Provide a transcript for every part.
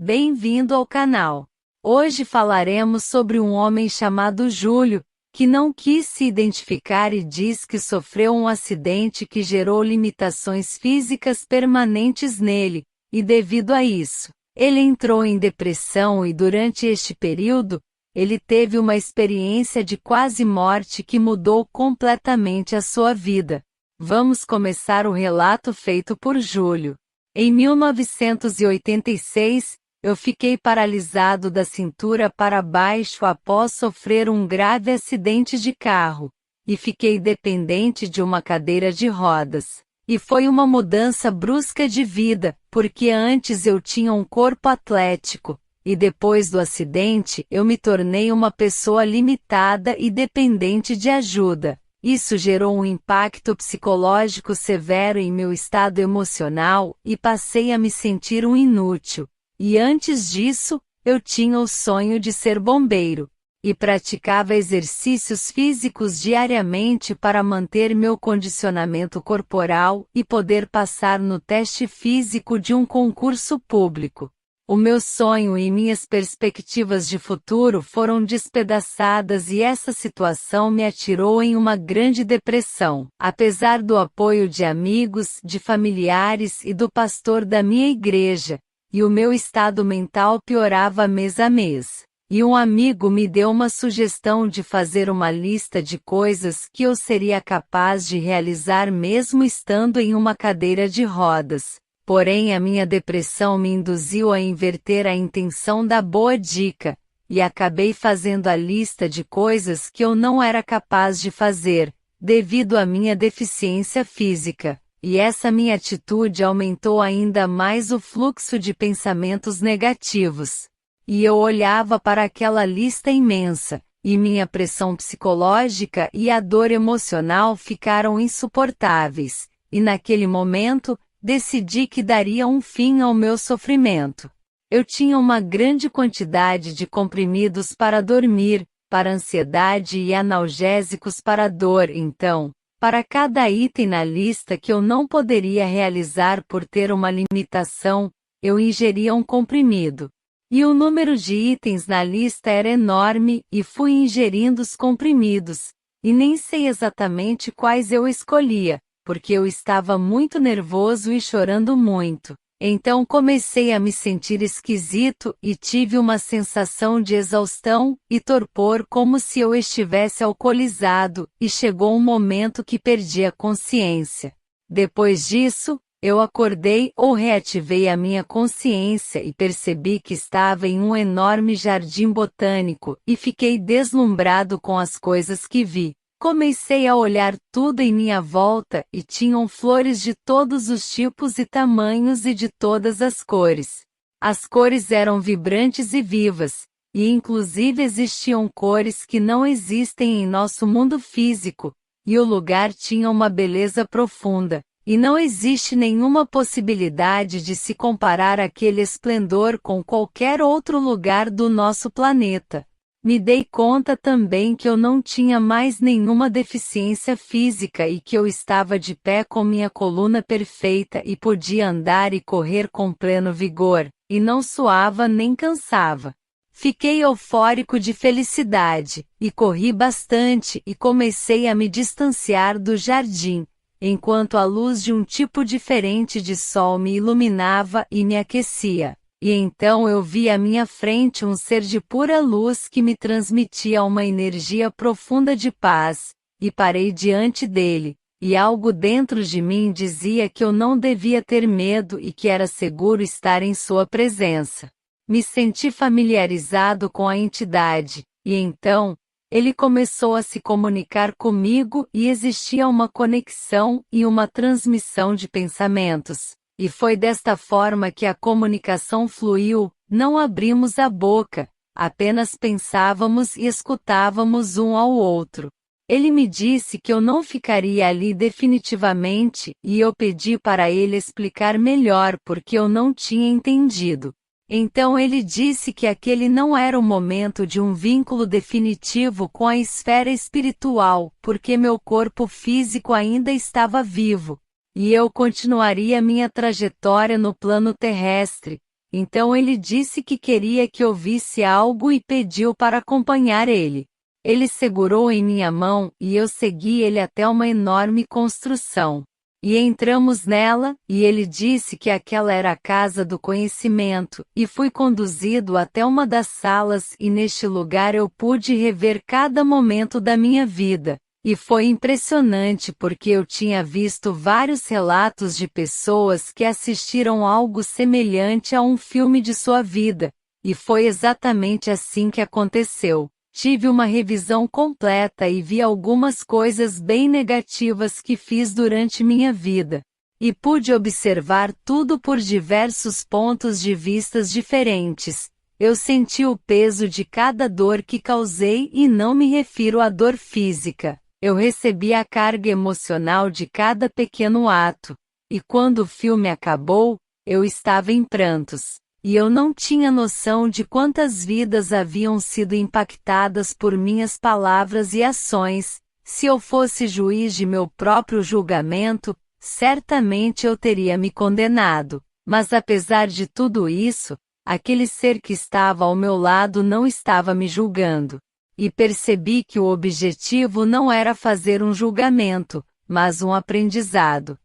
Bem-vindo ao canal. Hoje falaremos sobre um homem chamado Júlio, que não quis se identificar e diz que sofreu um acidente que gerou limitações físicas permanentes nele, e devido a isso, ele entrou em depressão e durante este período, ele teve uma experiência de quase morte que mudou completamente a sua vida. Vamos começar o relato feito por Júlio. Em 1986, eu fiquei paralisado da cintura para baixo após sofrer um grave acidente de carro, e fiquei dependente de uma cadeira de rodas. E foi uma mudança brusca de vida, porque antes eu tinha um corpo atlético, e depois do acidente eu me tornei uma pessoa limitada e dependente de ajuda. Isso gerou um impacto psicológico severo em meu estado emocional e passei a me sentir um inútil. E antes disso, eu tinha o sonho de ser bombeiro, e praticava exercícios físicos diariamente para manter meu condicionamento corporal e poder passar no teste físico de um concurso público. O meu sonho e minhas perspectivas de futuro foram despedaçadas e essa situação me atirou em uma grande depressão. Apesar do apoio de amigos, de familiares e do pastor da minha igreja, e o meu estado mental piorava mês a mês. E um amigo me deu uma sugestão de fazer uma lista de coisas que eu seria capaz de realizar mesmo estando em uma cadeira de rodas. Porém, a minha depressão me induziu a inverter a intenção da boa dica, e acabei fazendo a lista de coisas que eu não era capaz de fazer, devido à minha deficiência física. E essa minha atitude aumentou ainda mais o fluxo de pensamentos negativos. E eu olhava para aquela lista imensa, e minha pressão psicológica e a dor emocional ficaram insuportáveis, e naquele momento, decidi que daria um fim ao meu sofrimento. Eu tinha uma grande quantidade de comprimidos para dormir, para ansiedade e analgésicos para dor, então, para cada item na lista que eu não poderia realizar por ter uma limitação, eu ingeria um comprimido. E o número de itens na lista era enorme e fui ingerindo os comprimidos, e nem sei exatamente quais eu escolhia, porque eu estava muito nervoso e chorando muito. Então comecei a me sentir esquisito e tive uma sensação de exaustão e torpor como se eu estivesse alcoolizado, e chegou um momento que perdi a consciência. Depois disso, eu acordei ou reativei a minha consciência e percebi que estava em um enorme jardim botânico e fiquei deslumbrado com as coisas que vi. Comecei a olhar tudo em minha volta e tinham flores de todos os tipos e tamanhos e de todas as cores. As cores eram vibrantes e vivas, e inclusive existiam cores que não existem em nosso mundo físico, e o lugar tinha uma beleza profunda, e não existe nenhuma possibilidade de se comparar aquele esplendor com qualquer outro lugar do nosso planeta. Me dei conta também que eu não tinha mais nenhuma deficiência física e que eu estava de pé com minha coluna perfeita e podia andar e correr com pleno vigor, e não suava nem cansava. Fiquei eufórico de felicidade, e corri bastante e comecei a me distanciar do jardim, enquanto a luz de um tipo diferente de sol me iluminava e me aquecia. E então eu vi à minha frente um ser de pura luz que me transmitia uma energia profunda de paz, e parei diante dele, e algo dentro de mim dizia que eu não devia ter medo e que era seguro estar em sua presença. Me senti familiarizado com a entidade, e então, ele começou a se comunicar comigo e existia uma conexão e uma transmissão de pensamentos. E foi desta forma que a comunicação fluiu, não abrimos a boca, apenas pensávamos e escutávamos um ao outro. Ele me disse que eu não ficaria ali definitivamente, e eu pedi para ele explicar melhor porque eu não tinha entendido. Então ele disse que aquele não era o momento de um vínculo definitivo com a esfera espiritual, porque meu corpo físico ainda estava vivo. E eu continuaria minha trajetória no plano terrestre, Então ele disse que queria que eu visse algo e pediu para acompanhar ele. Ele segurou em minha mão e eu segui ele até uma enorme construção. E entramos nela, e ele disse que aquela era a casa do conhecimento, e fui conduzido até uma das salas e neste lugar eu pude rever cada momento da minha vida. E foi impressionante porque eu tinha visto vários relatos de pessoas que assistiram algo semelhante a um filme de sua vida, e foi exatamente assim que aconteceu. Tive uma revisão completa e vi algumas coisas bem negativas que fiz durante minha vida. E pude observar tudo por diversos pontos de vistas diferentes. Eu senti o peso de cada dor que causei e não me refiro à dor física. Eu recebi a carga emocional de cada pequeno ato. E quando o filme acabou, eu estava em prantos. E eu não tinha noção de quantas vidas haviam sido impactadas por minhas palavras e ações. Se eu fosse juiz de meu próprio julgamento, certamente eu teria me condenado. Mas apesar de tudo isso, aquele ser que estava ao meu lado não estava me julgando. E percebi que o objetivo não era fazer um julgamento, mas um aprendizado.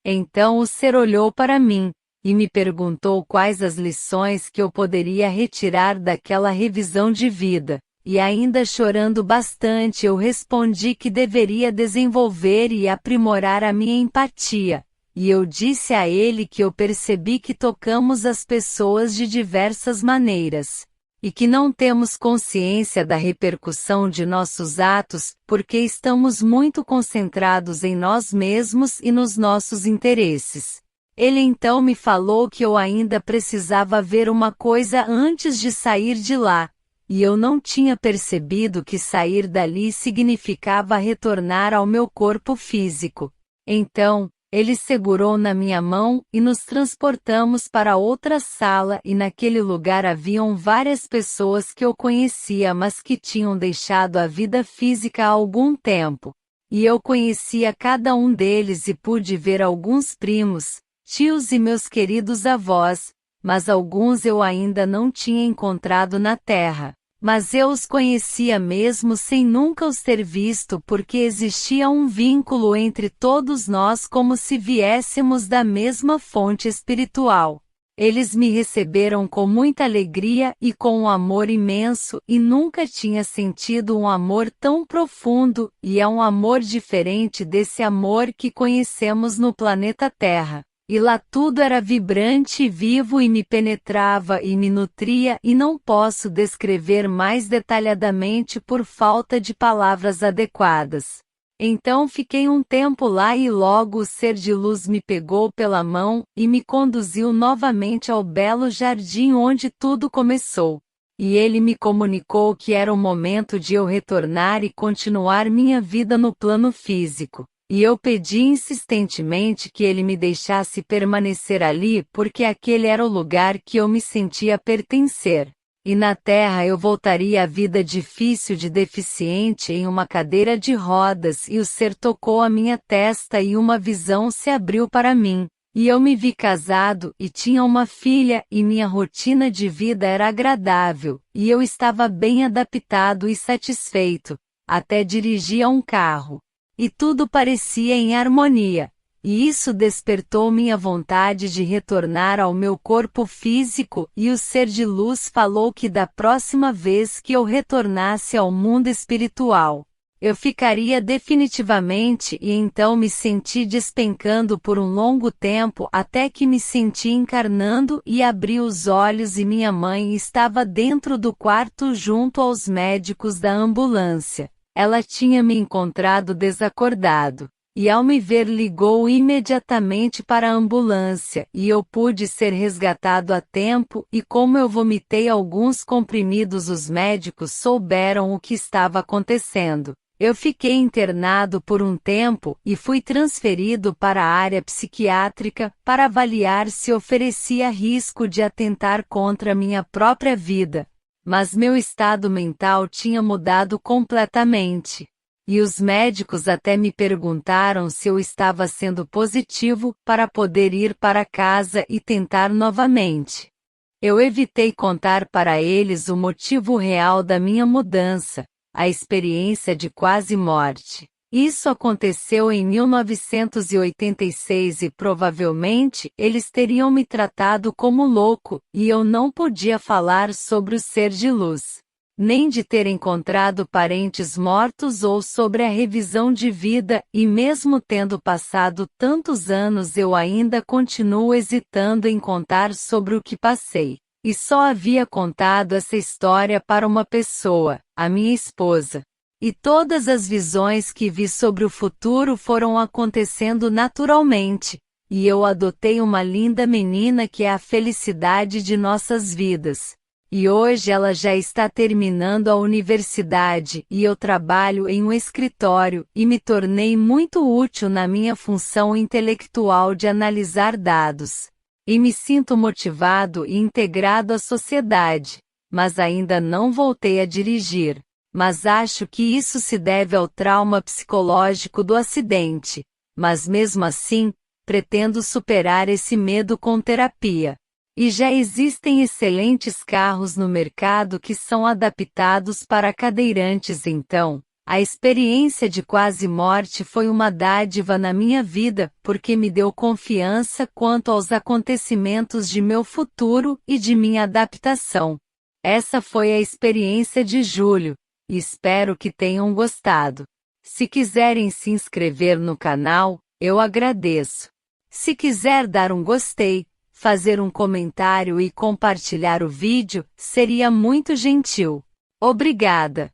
Então o ser olhou para mim e me perguntou quais as lições que eu poderia retirar daquela revisão de vida, e ainda chorando bastante eu respondi que deveria desenvolver e aprimorar a minha empatia, e eu disse a ele que eu percebi que tocamos as pessoas de diversas maneiras, e que não temos consciência da repercussão de nossos atos, porque estamos muito concentrados em nós mesmos e nos nossos interesses. Ele então me falou que eu ainda precisava ver uma coisa antes de sair de lá, e eu não tinha percebido que sair dali significava retornar ao meu corpo físico. Então, ele segurou na minha mão e nos transportamos para outra sala e naquele lugar haviam várias pessoas que eu conhecia mas que tinham deixado a vida física há algum tempo. E eu conhecia cada um deles e pude ver alguns primos, tios e meus queridos avós, mas alguns eu ainda não tinha encontrado na terra. Mas eu os conhecia mesmo sem nunca os ter visto porque existia um vínculo entre todos nós como se viéssemos da mesma fonte espiritual. Eles me receberam com muita alegria e com um amor imenso e nunca tinha sentido um amor tão profundo e é um amor diferente desse amor que conhecemos no planeta Terra. E lá tudo era vibrante e vivo e me penetrava e me nutria e não posso descrever mais detalhadamente por falta de palavras adequadas. Então fiquei um tempo lá e logo o ser de luz me pegou pela mão e me conduziu novamente ao belo jardim onde tudo começou. E ele me comunicou que era o momento de eu retornar e continuar minha vida no plano físico. E eu pedi insistentemente que ele me deixasse permanecer ali porque aquele era o lugar que eu me sentia pertencer. E na Terra eu voltaria à vida difícil de deficiente em uma cadeira de rodas e o ser tocou a minha testa e uma visão se abriu para mim. E eu me vi casado e tinha uma filha e minha rotina de vida era agradável, e eu estava bem adaptado e satisfeito, até dirigia um carro. E tudo parecia em harmonia, e isso despertou minha vontade de retornar ao meu corpo físico e o ser de luz falou que da próxima vez que eu retornasse ao mundo espiritual, eu ficaria definitivamente e então me senti despencando por um longo tempo até que me senti encarnando e abri os olhos e minha mãe estava dentro do quarto junto aos médicos da ambulância. Ela tinha me encontrado desacordado, e ao me ver ligou imediatamente para a ambulância e eu pude ser resgatado a tempo e como eu vomitei alguns comprimidos os médicos souberam o que estava acontecendo. Eu fiquei internado por um tempo e fui transferido para a área psiquiátrica para avaliar se oferecia risco de atentar contra minha própria vida. Mas meu estado mental tinha mudado completamente. E os médicos até me perguntaram se eu estava sendo positivo para poder ir para casa e tentar novamente. Eu evitei contar para eles o motivo real da minha mudança, a experiência de quase morte. Isso aconteceu em 1986 e provavelmente eles teriam me tratado como louco, e eu não podia falar sobre o ser de luz, nem de ter encontrado parentes mortos ou sobre a revisão de vida, e mesmo tendo passado tantos anos eu ainda continuo hesitando em contar sobre o que passei. E só havia contado essa história para uma pessoa, a minha esposa. E todas as visões que vi sobre o futuro foram acontecendo naturalmente, e eu adotei uma linda menina que é a felicidade de nossas vidas. E hoje ela já está terminando a universidade e eu trabalho em um escritório e me tornei muito útil na minha função intelectual de analisar dados. E me sinto motivado e integrado à sociedade, mas ainda não voltei a dirigir. Mas acho que isso se deve ao trauma psicológico do acidente. Mas mesmo assim, pretendo superar esse medo com terapia. E já existem excelentes carros no mercado que são adaptados para cadeirantes, então, a experiência de quase morte foi uma dádiva na minha vida, porque me deu confiança quanto aos acontecimentos de meu futuro e de minha adaptação. Essa foi a experiência de julho, e espero que tenham gostado. Se quiserem se inscrever no canal, eu agradeço. Se quiser dar um gostei, fazer um comentário e compartilhar o vídeo, seria muito gentil. Obrigada!